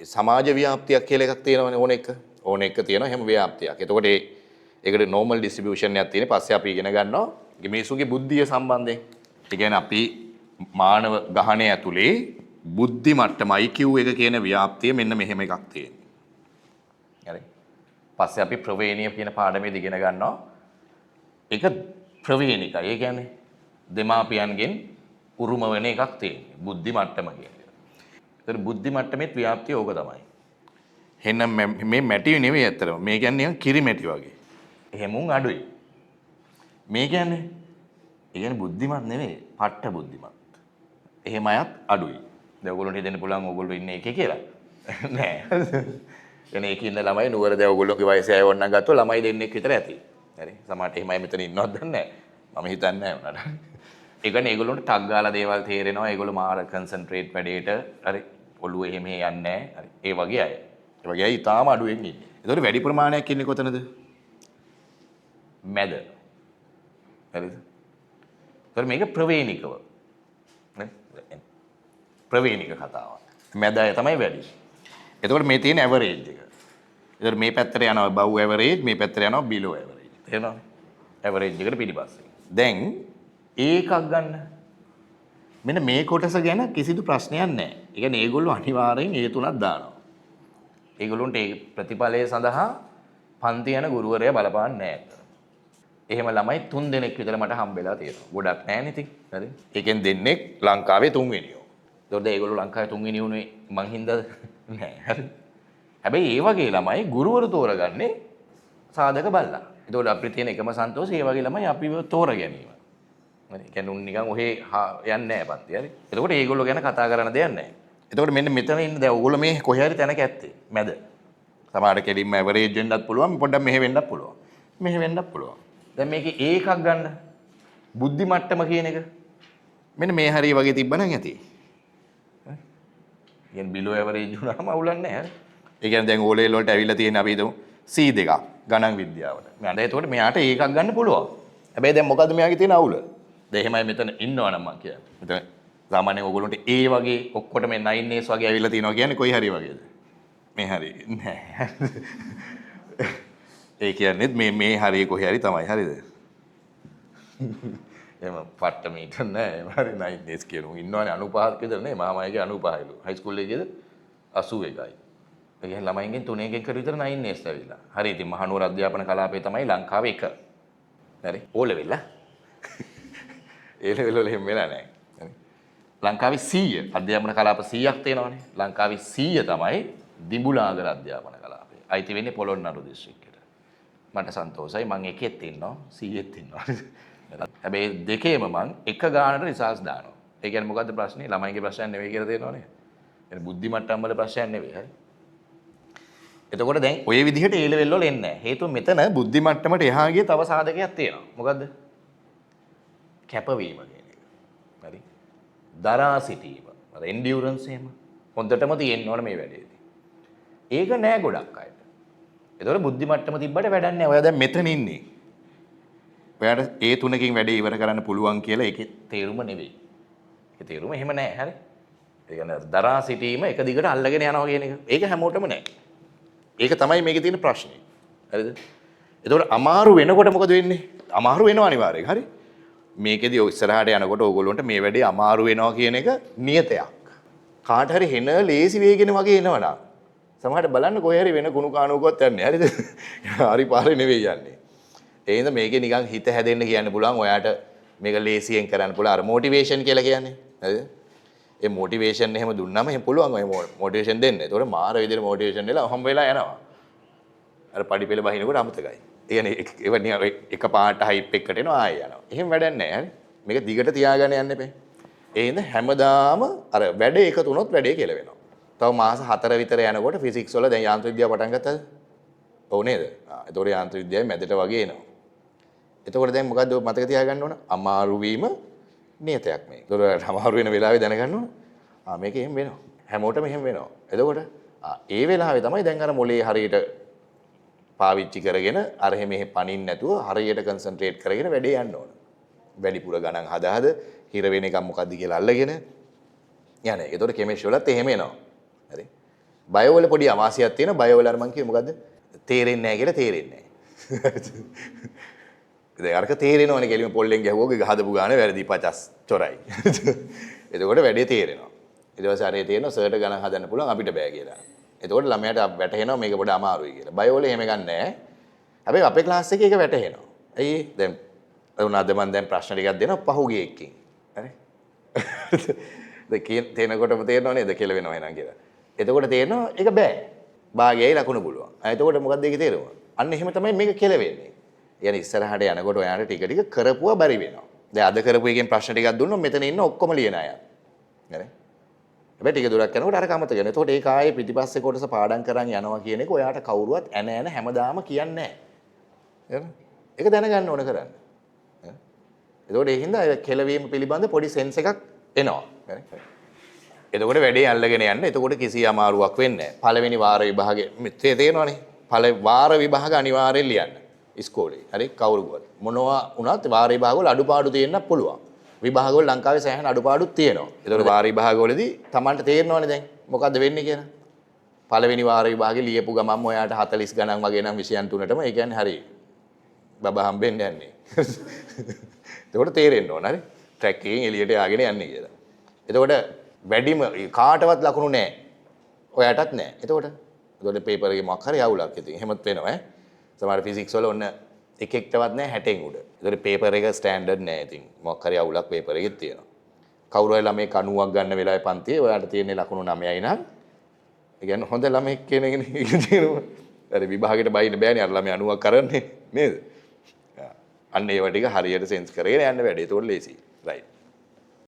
සමාජ ව්‍යාප්තියක් කියලා එකක් තියෙනවනේ ඕන එක තියෙනවා හැම ව්‍යාප්තියක්. එතකොට ඒකට normal distribution එකක් තියෙන. පස්සේ අපි ඉගෙන ගන්නවා මිනිසුන්ගේ බුද්ධිය සම්බන්ධයෙන්. ඒ කියන්නේ අපි මානව ගහණය ඇතුලේ බුද්ධි මට්ටම IQ එක කියන ව්‍යාප්තිය මෙන්න මෙහෙම එකක් තියෙනවා. හරි. පස්සේ අපි ප්‍රවේණිය කියන පාඩමේදී ඉගෙන ගන්නවා. ඒක ප්‍රවේණිකයි. ඒ කියන්නේ දෙමාපියන්ගෙන් උරුම වෙන එකක් තියෙනවා. බුද්ධි මට්ටම කියන්නේ. ඒතර බුද්ධි මට්ටමේත් ව්‍යාප්තිය ඕක තමයි. එහෙනම් මේ මැටි නෙවෙයි ඇත්තටම. මේ කියන්නේ නිකන් කිරි මැටි වගේ. එහෙමුන් අඩුයි. මේ කියන්නේ බුද්ධිමත් නෙවෙයි, පට්ට බුද්ධිමත්. එහෙම අයත් අඩුයි. දැන් ඔයගොල්ලන්ට හිතෙන්න පුළුවන් ඔයගොල්ලෝ ඉන්නේ එකේ කියලා. නෑ. එනේ එකේ ඉන්න ළමයි නුවර දැන් ඔයගොල්ලෝගේ වයසේ අය වොන්නම් ගත්තොත් ළමයි දෙන්නෙක් විතර ඇති. හරි. සමහරට එහෙමයි මෙතන ඉන්නවද දන්නේ නෑ. මම හිතන්නේ නෑ උනට. ඒ කියන්නේ ඒගොල්ලන්ට ටග් ගාලා දේවල් තේරෙනවා. ඒගොල්ලෝ මාර කන්සන්ට්‍රේට් වැඩේට හරි. ඔළුව එහෙම යන්නේ නෑ. හරි. ඒ වගේ අය. ඒ වගේ අය ඊටාම අඩුවෙන් ඉන්නේ. ඒතකොට වැඩි ප්‍රමාණයක් ඉන්නේ කොතනද? මැද. හරිද? ඒතර මේක ප්‍රවේණිකව. නේ? ප්‍රවේණික කතාව. මැද අය තමයි වැඩි. එතකොට මේ තියෙන ඇවරේජ් එක. එතකොට මේ පැත්තට යනවා above average, මේ පැත්තට යනවා below average. තේරෙනවද? ඇවරේජ් එකට පිටිපස්සේ. දැන් ඒකක් ගන්න. මෙන්න මේ කොටස ගැන කිසිදු ප්‍රශ්නයක් නැහැ. ඒ කියන්නේ ඒගොල්ලෝ අනිවාර්යෙන් ඒ තුනක් දානවා. ඒගොල්ලොන්ට ඒ ප්‍රතිඵලය සඳහා පන්ති යන ගුරුවරයා බලපාන්නේ නැහැ. එහෙම ළමයි 3 දෙනෙක් විතර මට හම්බෙලා තියෙනවා. ගොඩක් නැහැ නේ හරි. ඒකෙන් දෙන්නෙක් ලංකාවේ 3 වෙනියෝ. ඒතකොට ඒගොල්ලෝ ලංකාවේ 3 වෙනි උනේ මං හින්දාද? නෑ හරි. හැබැයි ඒ වගේ ළමයි ගුරුවරු තෝරගන්නේ සාධක බලලා. ඒතකොට අපිට තියෙන එකම සන්තෝෂය ඒ වගේ ළමයි අපිව තෝර ගැනීම. හරි. ඒ කියන්නේ උන් නිකන් ඔහේ යන්නේ නැහැ පන්ති හරි. එතකොට ඒගොල්ලෝ ගැන කතා කරන්න දෙයක් නැහැ. එතකොට මෙන්න මෙතන ඉන්න දැන් ඕගොල්ලෝ මේ කොහේ හරි තැනක ඇත්තේ මැද. සමහර කෙලින්ම ඇවරේජ් වෙන්නත් පුළුවන් පොඩ්ඩක් මෙහෙ වෙන්නත් පුළුවන්. මෙහෙ වෙන්නත් පුළුවන්. දැන් මේකේ ඒකක් ගන්න බුද්ධි මට්ටම කියන එක මෙන්න මේ හරිය වගේ තිබ්බනම් ඇති. හරි. කියන්නේ බිලෝ ඇවරේජ් වුණාම අවුලක් නැහැ. ඒ කියන්නේ දැන් ඕ ලෙවල් වලට ඇවිල්ලා තියෙන අපි හිතමු C2 ගණන් විද්‍යාවට. මෙයාට එතකොට මෙයාට ඒකක් ගන්න පුළුවන්. හැබැයි දැන් මොකද්ද මෙයාගේ තියෙන අවුල? දැන් එහෙමයි මෙතන ඉන්නවනම් මම කියන්නේ. මෙතන සාමාන්‍යයෙන් ඕගොල්ලන්ට A වගේ ඔක්කොටම 9S වගේ ඇවිල්ලා තියෙනවා කියන්නේ කොයි හරි වගේද? මේ හරි නෑ. ඒ කියන්නේ මේ හරිය කොහේ හරි තමයි හරිද? එහෙම පට්ට මීටර් නෑ. හරි 9S කියනවා. ඉන්නවනේ 95ක් විතර නේ. මාමයිගේ 95ලු. හයි ස්කූල් එකේද 81යි. ඒ කියන්නේ ළමයින්ගෙන් 3 එකකට විතර 9S ඇවිල්ලා. හරි ඉතින් මහනුවර අධ්‍යාපන කලාපේ තමයි ලංකාවේ එක. හරි. ඕ ලෙවල් ඒ ලෙවල් වල එහෙම වෙලා නෑ. හරි. ලංකාවේ 100 අධ්‍යාපන කලාප 100ක් තියෙනවානේ. ලංකාවේ 100 තමයි දිඹුලාගල අධ්‍යාපන කලාපය. අයිති වෙන්නේ පොළොන්නරු දිස්ත්‍රික්කයට. මට සන්තෝෂයි මම එකෙත් ඉන්නවා 100ෙත් ඉන්නවා. හැබැයි දෙකේම මම එක ගානට රිසල්ට්ස් දානවා. ඒ කියන්නේ මොකද්ද ප්‍රශ්නේ? ළමයිගේ ප්‍රශ්නයක් නෙවෙයි කියලා තේරෙනවනේ. يعني බුද්ධි මට්ටම් වල ප්‍රශ්නයක් නෙවෙයි. හරි. එතකොට දැන් ඔය විදිහට A level වල එන්නේ නැහැ. හේතුව මෙතන බුද්ධි මට්ටමට එහා ගිය තව සාධකයක් තියෙනවා. මොකද්ද? කැපවීම කියන එක. හරි. දරා සිටීම. අර endurance එහෙම හොඳටම තියෙන්න ඕන මේ වැඩේදී. ඒක නෑ ගොඩක් අයට. ඒතකොට බුද්ධි මට්ටම තිබ්බට වැඩක් නෑ. ඔයා දැන් මෙතන ඉන්නේ. ඔයාට ඒ තුනකින් වැඩේ ඉවර කරන්න පුළුවන් කියලා ඒකේ තේරුම නෙවෙයි. ඒකේ තේරුම එහෙම නෑ. හරි. ඒ කියන්නේ දරා සිටීම එක දිගට අල්ලගෙන යනවා කියන එක. ඒක හැමෝටම නෑ. ඒක තමයි මේකේ තියෙන ප්‍රශ්නේ. හරිද? ඒතකොට අමාරු වෙනකොට මොකද වෙන්නේ? අමාරු වෙනවා අනිවාර්යයෙන්. හරි. මේකෙදී ඉස්සරහට යනකොට ඕගොල්ලන්ට මේ වැඩේ අමාරු වෙනවා කියන එක නියතයක්. කාට හරි හෙන ලේසි වේගෙන වගේ එනවනම් සමහරට බලන්න කොහේ හරි වෙන කුණු කාණුවකවත් යන්නේ. හරිද? හරි පාරේ නෙවෙයි යන්නේ. ඒ හින්දා මේකේ නිකන් හිත හැදෙන්න කියන්න පුළුවන්. ඔයාට මේක ලේසියෙන් කරන්න පුළුවන්. අර මොටිවේෂන් කියලා කියන්නේ. හරිද? ඒ මොටිවේෂන් එහෙම දුන්නාම එහෙම පුළුවන් ඔය මොටිවේෂන් දෙන්න. ඒතකොට මාර විදිහට මොටිවේෂන් දෙලා හම්බ වෙලා යනවා. අර පඩි පෙළ බහිනකොට අමතකයි. ඒ කියන්නේ ඒව නිකන් එක පාට හයිප් එකකට එනවා ආයෙ යනවා. එහෙම වැඩක් නැහැ. හරි? මේක දිගට තියාගෙන යන්න එපේ. ඒ හින්දා හැමදාම අර වැඩේ එකතු වුණොත් වැඩේ කියලා වෙනවා. තව මාස 4 විතර යනකොට ෆිසික්ස් වල දැන් යාන්ත්‍ර විද්‍යාව පටන් ගත්තද? ඔව් නේද? ඒතකොට යාන්ත්‍ර විද්‍යාවේ මැදට වගේ එනවා. එතකොට දැන් මොකද්ද මතක තියාගන්න ඕන? අමාරු වීම නියතයක් මේක. ඒතකොට අමාරු වෙන වෙලාවේ දැනගන්න ඕන. මේක එහෙම වෙනවා. හැමෝටම එහෙම වෙනවා. එතකොට ඒ වෙලාවේ තමයි දැන් අර මොලේ හරියට පාවිච්චි කරගෙන අර මෙහෙ පනින්න නැතුව හරියට කන්සන්ට්‍රේට් කරගෙන වැඩේ යන්න ඕන. වැඩිපුර ගණන් හදාද හිර වෙන එකක් මොකද්ද කියලා අල්ලගෙන යන්නේ. ඒතකොට කෙමිස්ට්‍රි වලත් එහෙම එනවා. හරි. බයෝ වල පොඩි අවාසියක් තියෙනවා. බයෝ වල අර මං කිව්වේ මොකද්ද? තේරෙන්නේ නැහැ කියලා තේරෙන්නේ නැහැ. ඉතින් අරක තේරෙනවනේ කෙලිම පොල්ලෙන් ගැහුවෝගේ ගහදපු ගාන වැරදි 50 චොරයි. එතකොට වැඩේ තේරෙනවා. ඊට පස්සේ අරේ තේරෙනවා සර්ට ගණන් හදන්න පුළුවන් අපිට බෑ කියලා. එතකොට ළමයාට වැටහෙනවා මේක පොඩ්ඩ අමාරුයි කියලා. බයෝ වල එහෙම ගන්න නැහැ. හැබැයි අපේ ක්ලාස් එකේ ඒක වැටහෙනවා. ඇයි දැන් උනාද මම දැන් ප්‍රශ්න ටිකක් දෙනවා පහුගිය එකකින්. හරි? දැන් තේනකොටම තේරෙනව නේද කියලා වෙනවා එහෙනම් කියලා. එතකොට තේරෙනවා ඒක බෑ. භාගයයි ලකුණු පුළුවන්. එතකොට මොකද්ද ඒකේ තේරුම? අන්න එහෙම තමයි මේක කෙලවෙන්නේ. يعني ඉස්සරහට යනකොට ඔයාලට ටික ටික කරපුවා බරි වෙනවා. දැන් අද කරපු එකෙන් ප්‍රශ්න ටිකක් දුන්නොත් මෙතන ඉන්න ඔක්කොම ලියන අය. හරි? හැබැයි ටික දුරක් යනකොට අර කමත කරනවා. එතකොට ඒක ආයේ පිටිපස්සේ කොටස පාඩම් කරන් යනවා කියන එක ඔයාට කවුරුවත් ඇන හැමදාම කියන්නේ නැහැ. ඒක දැනගන්න ඕන කරන්න. එතකොට ඒ හින්දා කෙලවීම පිළිබඳ පොඩි සෙන්ස් එකක් එනවා. එතකොට වැඩේ අල්ලගෙන යන්න. එතකොට කිසි අමාරුවක් වෙන්නේ නැහැ. පළවෙනි වාර විභාගේ මෙතේ තේරෙනවනේ. වාර විභාග අනිවාර්යෙන් ලියන්න. ඉස්කෝලේ. හරි කවුරුවත්. මොනවා වුණත් වාර විභාගවල අඩුපාඩු තියෙන්නත් පුළුවන්. විභාගවල ලංකාවේ සෑහෙන අඩුපාඩුත් තියෙනවා. එතකොට වාර විභාගවලදී Tamanට තේරෙනවනේ දැන් මොකද්ද වෙන්නේ කියලා. පළවෙනි වාර විභාගේ ලියපු ගමන්ම ඔයාට 40 ගණන් වගේ නම් විෂයන් තුනටම ඒ කියන්නේ හරි බබා හම්බෙන්න යන්නේ. එතකොට තේරෙන්න ඕන හරි. ට්‍රැක් එකෙන් එළියට ය아가ගෙන යන්නේ කියලා. එතකොට වැඩිම කාටවත් ලකුණු නැහැ. ඔයාටත් නැහැ. එතකොට පේපර් එකේ මොකක් හරි අවුලක් ඉතින් එහෙමත් වෙනවා ඈ. සමහර ෆිසික්ස් වල ඔන්න එකෙක්ටවත් නැහැ 60න් උඩ. එතකොට පේපර් එක ස්ටෑන්ඩඩ් නැහැ ඉතින් මොකක් හරි අවුලක් පේපර් එකේ තියෙනවා. කවුරු හරි ළමයි 90ක් ගන්න වෙලාවේ පන්තියේ ඔයාට තියෙන ලකුණු 9යි නම් ඒ කියන්නේ හොඳ ළමෙක් කියන එකනේ තියෙනවා. අර විභාගෙට බයින්න බෑනේ අර ළමයි 90ක් කරන්නේ නේද? අන්න ඒව ටික හරියට සෙන්ස් කරගෙන යන්න වැඩේ. ඒක ලේසි. රයිට්.